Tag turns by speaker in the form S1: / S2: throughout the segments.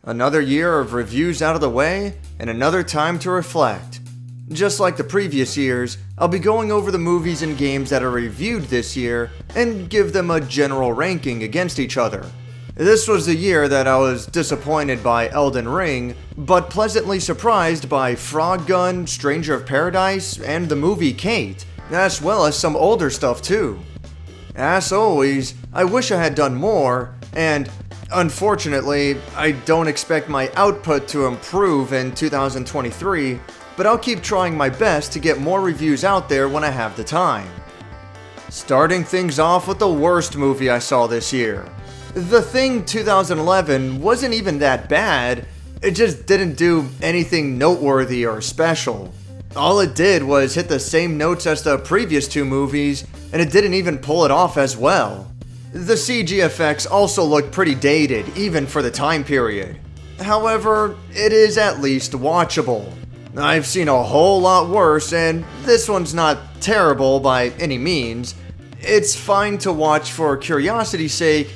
S1: Another year of reviews out of the way, and another time to reflect. Just like the previous years, I'll be going over the movies and games that are reviewed this year and give them a general ranking against each other. This was the year that I was disappointed by Elden Ring, but pleasantly surprised by Frogun, Stranger of Paradise, and the movie Kate, as well as some older stuff too. As always, I wish I had done more, and unfortunately, I don't expect my output to improve in 2023, but I'll keep trying my best to get more reviews out there when I have the time. Starting things off with the worst movie I saw this year. The Thing 2011 wasn't even that bad, it just didn't do anything noteworthy or special. All it did was hit the same notes as the previous two movies, and it didn't even pull it off as well. The CG effects also looked pretty dated, even for the time period. However, it is at least watchable. I've seen a whole lot worse, and this one's not terrible by any means. It's fine to watch for curiosity's sake,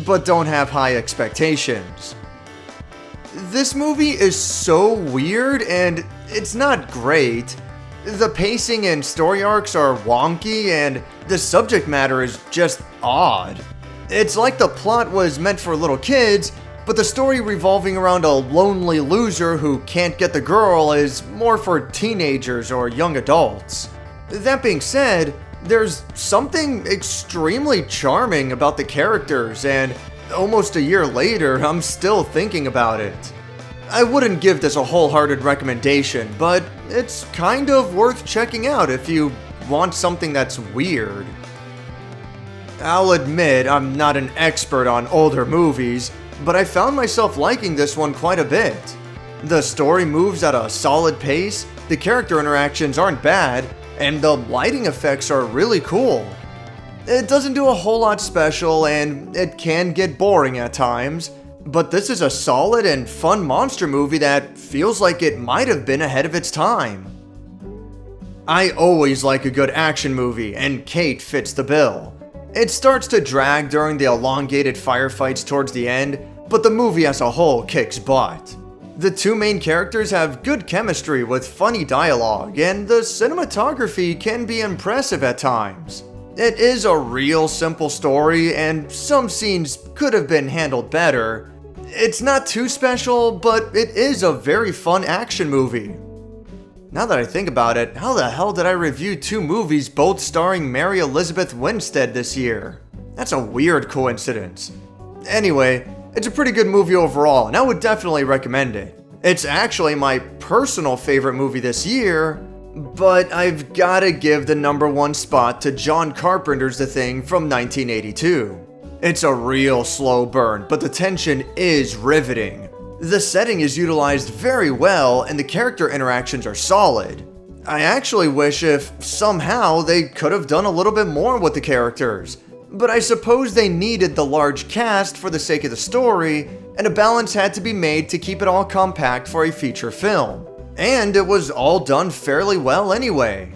S1: but don't have high expectations. This movie is so weird, and it's not great. The pacing and story arcs are wonky, and the subject matter is just odd. It's like the plot was meant for little kids, but the story revolving around a lonely loser who can't get the girl is more for teenagers or young adults. That being said, there's something extremely charming about the characters, and almost a year later, I'm still thinking about it. I wouldn't give this a wholehearted recommendation, but it's kind of worth checking out if you want something that's weird. I'll admit I'm not an expert on older movies, but I found myself liking this one quite a bit. The story moves at a solid pace, the character interactions aren't bad, and the lighting effects are really cool. It doesn't do a whole lot special, and it can get boring at times, but this is a solid and fun monster movie that feels like it might have been ahead of its time. I always like a good action movie, and Kate fits the bill. It starts to drag during the elongated firefights towards the end, but the movie as a whole kicks butt. The two main characters have good chemistry with funny dialogue, and the cinematography can be impressive at times. It is a real simple story, and some scenes could have been handled better. It's not too special, but it is a very fun action movie. Now that I think about it, how the hell did I review two movies both starring Mary Elizabeth Winstead this year? That's a weird coincidence. Anyway, it's a pretty good movie overall, and I would definitely recommend it. It's actually my personal favorite movie this year, but I've gotta give the number one spot to John Carpenter's The Thing from 1982. It's a real slow burn, but the tension is riveting. The setting is utilized very well, and the character interactions are solid. I actually wish if somehow they could have done a little bit more with the characters, but I suppose they needed the large cast for the sake of the story, and a balance had to be made to keep it all compact for a feature film. And it was all done fairly well anyway.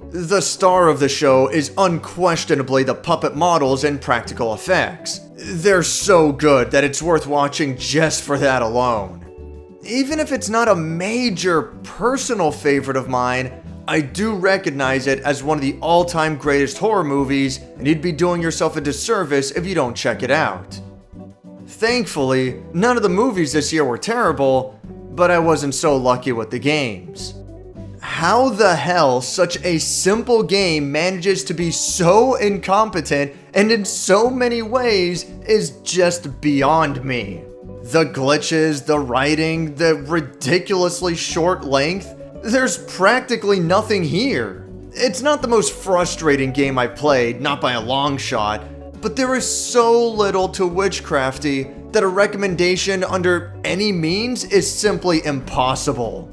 S1: The star of the show is unquestionably the puppet models and practical effects. They're so good that it's worth watching just for that alone. Even if it's not a major personal favorite of mine, I do recognize it as one of the all-time greatest horror movies, and you'd be doing yourself a disservice if you don't check it out. Thankfully, none of the movies this year were terrible, but I wasn't so lucky with the games. How the hell such a simple game manages to be so incompetent and in so many ways is just beyond me. The glitches, the writing, the ridiculously short length, there's practically nothing here. It's not the most frustrating game I've played, not by a long shot, but there is so little to Witchcrafty that a recommendation under any means is simply impossible.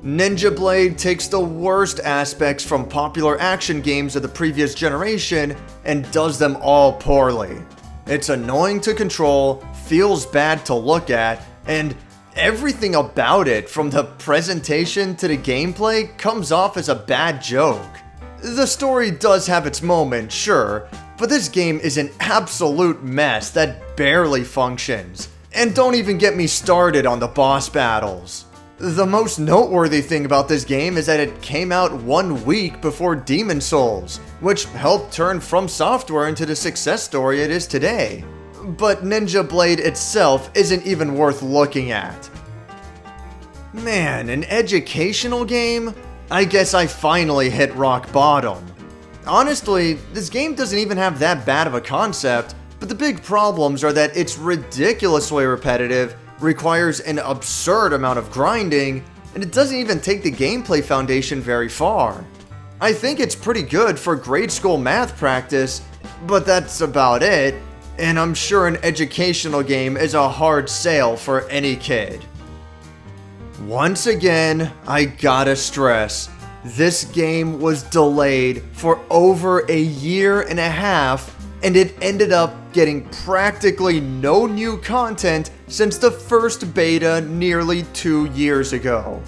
S1: Ninja Blade takes the worst aspects from popular action games of the previous generation and does them all poorly. It's annoying to control, feels bad to look at, and everything about it, from the presentation to the gameplay, comes off as a bad joke. The story does have its moments, sure, but this game is an absolute mess that barely functions. And don't even get me started on the boss battles. The most noteworthy thing about this game is that it came out 1 week before Demon Souls, which helped turn From Software into the success story it is today. But Ninja Blade itself isn't even worth looking at. Man, an educational game? I guess I finally hit rock bottom. Honestly, this game doesn't even have that bad of a concept, but the big problems are that it's ridiculously repetitive, requires an absurd amount of grinding, and it doesn't even take the gameplay foundation very far. I think it's pretty good for grade school math practice, but that's about it, and I'm sure an educational game is a hard sale for any kid. Once again, I gotta stress, this game was delayed for over a year and a half, and it ended up getting practically no new content since the first beta nearly 2 years ago.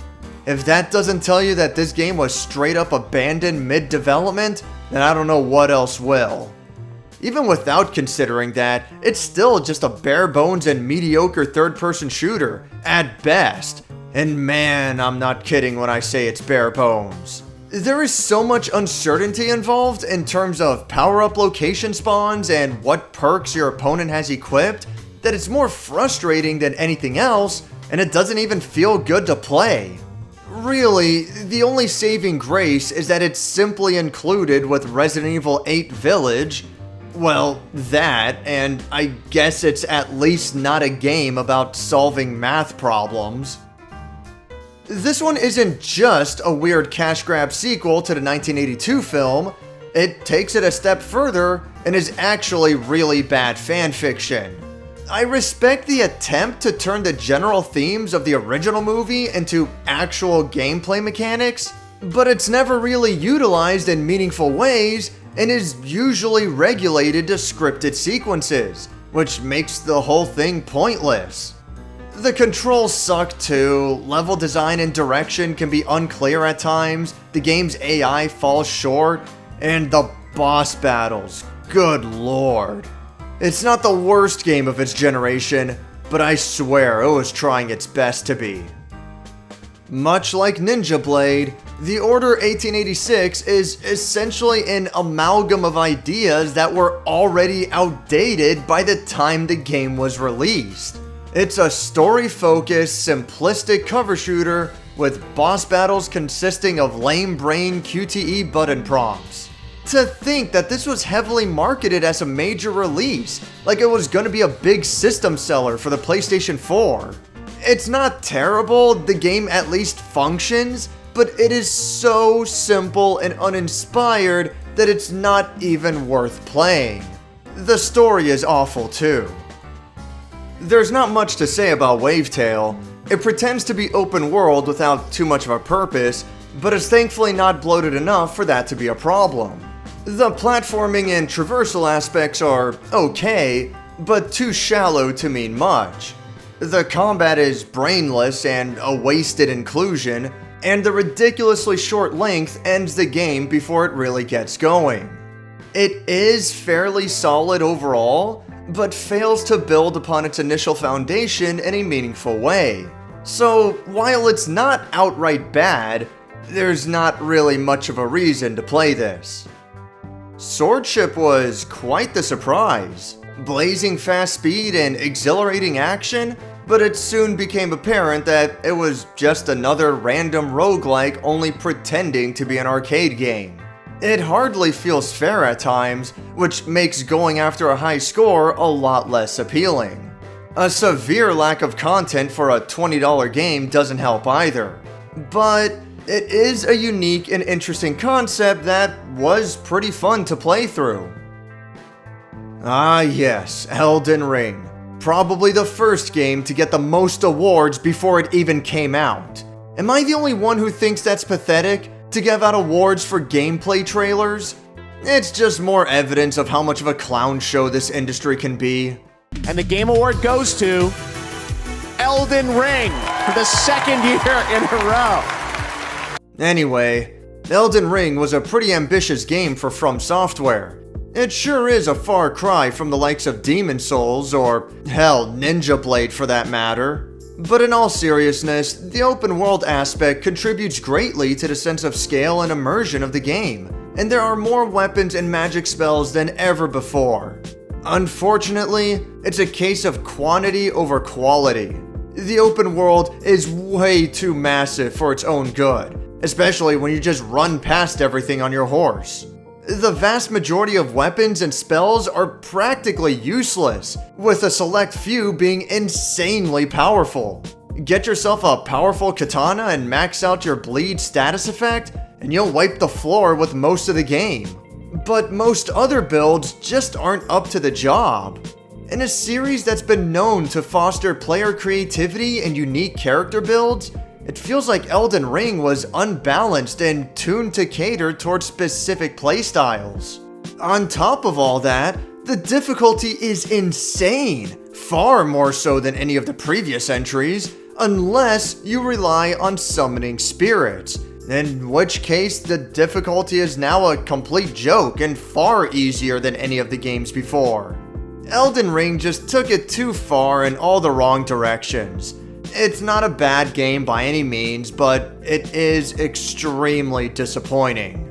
S1: If that doesn't tell you that this game was straight up abandoned mid-development, then I don't know what else will. Even without considering that, it's still just a bare bones and mediocre third-person shooter, at best. And man, I'm not kidding when I say it's bare bones. There is so much uncertainty involved in terms of power-up location spawns and what perks your opponent has equipped that it's more frustrating than anything else, and it doesn't even feel good to play. Really, the only saving grace is that it's simply included with Resident Evil 8 Village. Well, that, and I guess it's at least not a game about solving math problems. This one isn't just a weird cash grab sequel to the 1982 film, it takes it a step further and is actually really bad fanfiction. I respect the attempt to turn the general themes of the original movie into actual gameplay mechanics, but it's never really utilized in meaningful ways and is usually regulated to scripted sequences, which makes the whole thing pointless. The controls suck too, level design and direction can be unclear at times, the game's AI falls short, and the boss battles, good lord. It's not the worst game of its generation, but I swear it was trying its best to be. Much like Ninja Blade, The Order 1886 is essentially an amalgam of ideas that were already outdated by the time the game was released. It's a story-focused, simplistic cover shooter with boss battles consisting of lame-brain QTE button prompts. To think that this was heavily marketed as a major release, like it was gonna be a big system seller for the PlayStation 4. It's not terrible, the game at least functions, but it is so simple and uninspired that it's not even worth playing. The story is awful too. There's not much to say about Wavetale. It pretends to be open world without too much of a purpose, but is thankfully not bloated enough for that to be a problem. The platforming and traversal aspects are okay, but too shallow to mean much. The combat is brainless and a wasted inclusion, and the ridiculously short length ends the game before it really gets going. It is fairly solid overall, but fails to build upon its initial foundation in a meaningful way. So, while it's not outright bad, there's not really much of a reason to play this. Swordship was quite the surprise. Blazing fast speed and exhilarating action, but it soon became apparent that it was just another random roguelike only pretending to be an arcade game. It hardly feels fair at times, which makes going after a high score a lot less appealing. A severe lack of content for a $20 game doesn't help either. But it is a unique and interesting concept that was pretty fun to play through. Ah yes, Elden Ring. Probably the first game to get the most awards before it even came out. Am I the only one who thinks that's pathetic? To give out awards for gameplay trailers? It's just more evidence of how much of a clown show this industry can be.
S2: And the Game Award goes to Elden Ring for the second year in a row.
S1: Anyway, Elden Ring was a pretty ambitious game for From Software. It sure is a far cry from the likes of Demon Souls, or hell, Ninja Blade for that matter. But in all seriousness, the open world aspect contributes greatly to the sense of scale and immersion of the game, and there are more weapons and magic spells than ever before. Unfortunately, it's a case of quantity over quality. The open world is way too massive for its own good, especially when you just run past everything on your horse. The vast majority of weapons and spells are practically useless, with a select few being insanely powerful. Get yourself a powerful katana and max out your bleed status effect, and you'll wipe the floor with most of the game. But most other builds just aren't up to the job. In a series that's been known to foster player creativity and unique character builds, it feels like Elden Ring was unbalanced and tuned to cater towards specific playstyles. On top of all that, the difficulty is insane, far more so than any of the previous entries, unless you rely on summoning spirits, in which case the difficulty is now a complete joke and far easier than any of the games before. Elden Ring just took it too far in all the wrong directions. It's not a bad game by any means, but it is extremely disappointing.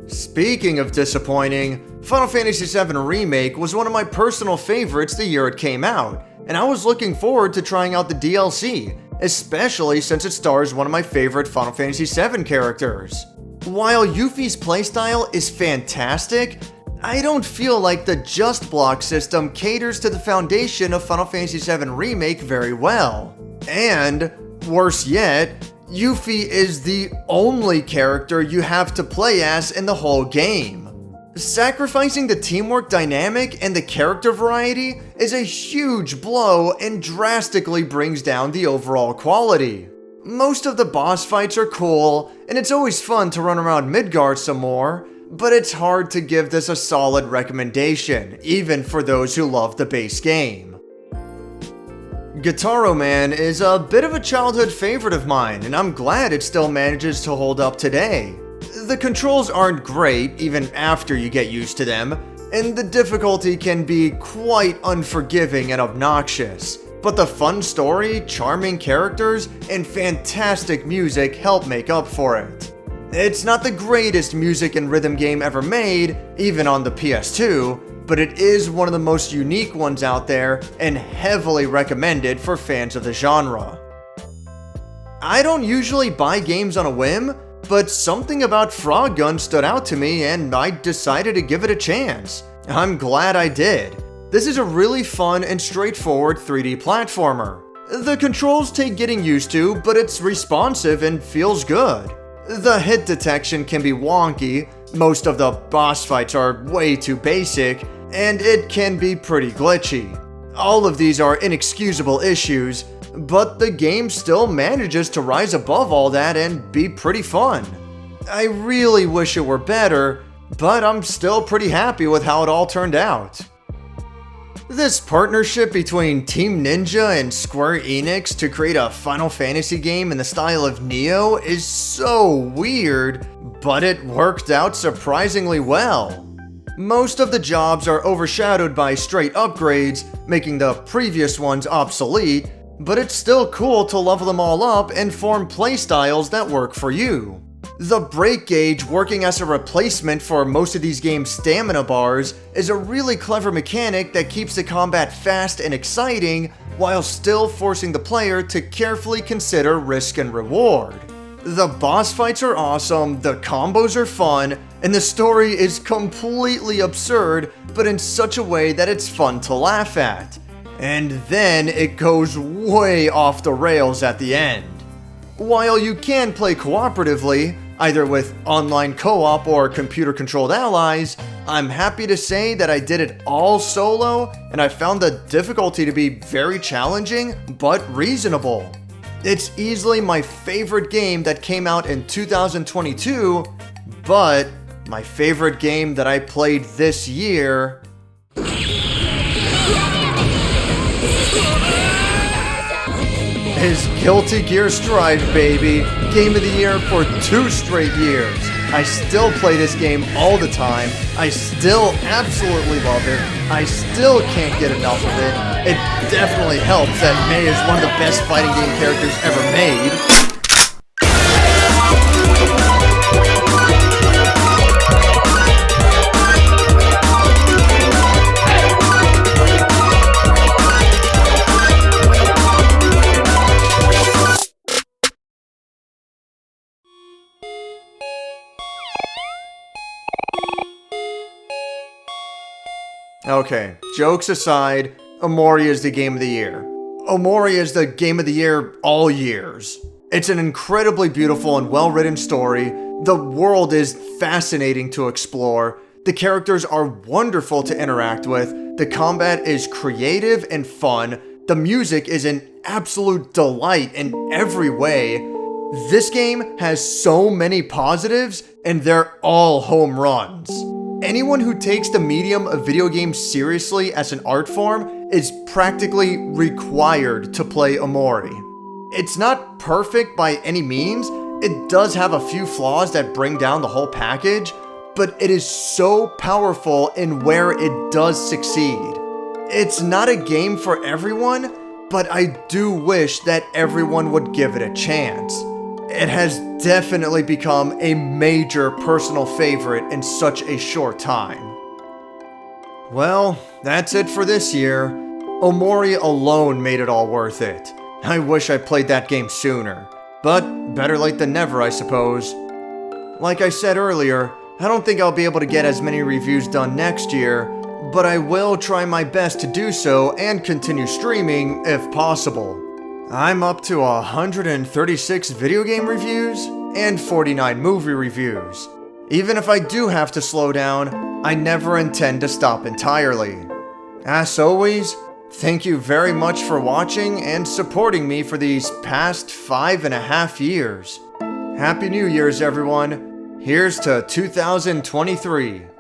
S1: Speaking of disappointing, Final Fantasy VII Remake was one of my personal favorites the year it came out, and I was looking forward to trying out the DLC, especially since it stars one of my favorite Final Fantasy VII characters. While Yuffie's playstyle is fantastic, I don't feel like the Just Block system caters to the foundation of Final Fantasy VII Remake very well. And, worse yet, Yuffie is the only character you have to play as in the whole game. Sacrificing the teamwork dynamic and the character variety is a huge blow and drastically brings down the overall quality. Most of the boss fights are cool, and it's always fun to run around Midgard some more, but it's hard to give this a solid recommendation, even for those who love the base game. Gitaroo Man is a bit of a childhood favorite of mine, and I'm glad it still manages to hold up today. The controls aren't great, even after you get used to them, and the difficulty can be quite unforgiving and obnoxious, but the fun story, charming characters, and fantastic music help make up for it. It's not the greatest music and rhythm game ever made, even on the PS2, but it is one of the most unique ones out there and heavily recommended for fans of the genre. I don't usually buy games on a whim, but something about Frogun stood out to me and I decided to give it a chance. I'm glad I did. This is a really fun and straightforward 3D platformer. The controls take getting used to, but it's responsive and feels good. The hit detection can be wonky, most of the boss fights are way too basic, and it can be pretty glitchy. All of these are inexcusable issues, but the game still manages to rise above all that and be pretty fun. I really wish it were better, but I'm still pretty happy with how it all turned out. This partnership between Team Ninja and Square Enix to create a Final Fantasy game in the style of Neo is so weird, but it worked out surprisingly well. Most of the jobs are overshadowed by straight upgrades, making the previous ones obsolete, but it's still cool to level them all up and form playstyles that work for you. The break gauge working as a replacement for most of these games' stamina bars is a really clever mechanic that keeps the combat fast and exciting while still forcing the player to carefully consider risk and reward. The boss fights are awesome, the combos are fun, and the story is completely absurd, but in such a way that it's fun to laugh at. And then it goes way off the rails at the end. While you can play cooperatively, either with online co-op or computer-controlled allies, I'm happy to say that I did it all solo, and I found the difficulty to be very challenging, but reasonable. It's easily my favorite game that came out in 2022, but my favorite game that I played this year is Guilty Gear Strive, baby. Game of the year for 2 straight years. I still play this game all the time. I still absolutely love it. I still can't get enough of it. It definitely helps that May is one of the best fighting game characters ever made. Okay, jokes aside, Omori is the game of the year. Omori is the game of the year all years. It's an incredibly beautiful and well-written story. The world is fascinating to explore. The characters are wonderful to interact with. The combat is creative and fun. The music is an absolute delight in every way. This game has so many positives, and they're all home runs. Anyone who takes the medium of video games seriously as an art form is practically required to play Omori. It's not perfect by any means, it does have a few flaws that bring down the whole package, but it is so powerful in where it does succeed. It's not a game for everyone, but I do wish that everyone would give it a chance. It has definitely become a major personal favorite in such a short time. Well, that's it for this year. Omori alone made it all worth it. I wish I played that game sooner, but better late than never, I suppose. Like I said earlier, I don't think I'll be able to get as many reviews done next year, but I will try my best to do so and continue streaming if possible. I'm up to 136 video game reviews and 49 movie reviews. Even if I do have to slow down, I never intend to stop entirely. As always, thank you very much for watching and supporting me for these past 5.5 years. Happy New Year's, everyone. Here's to 2023.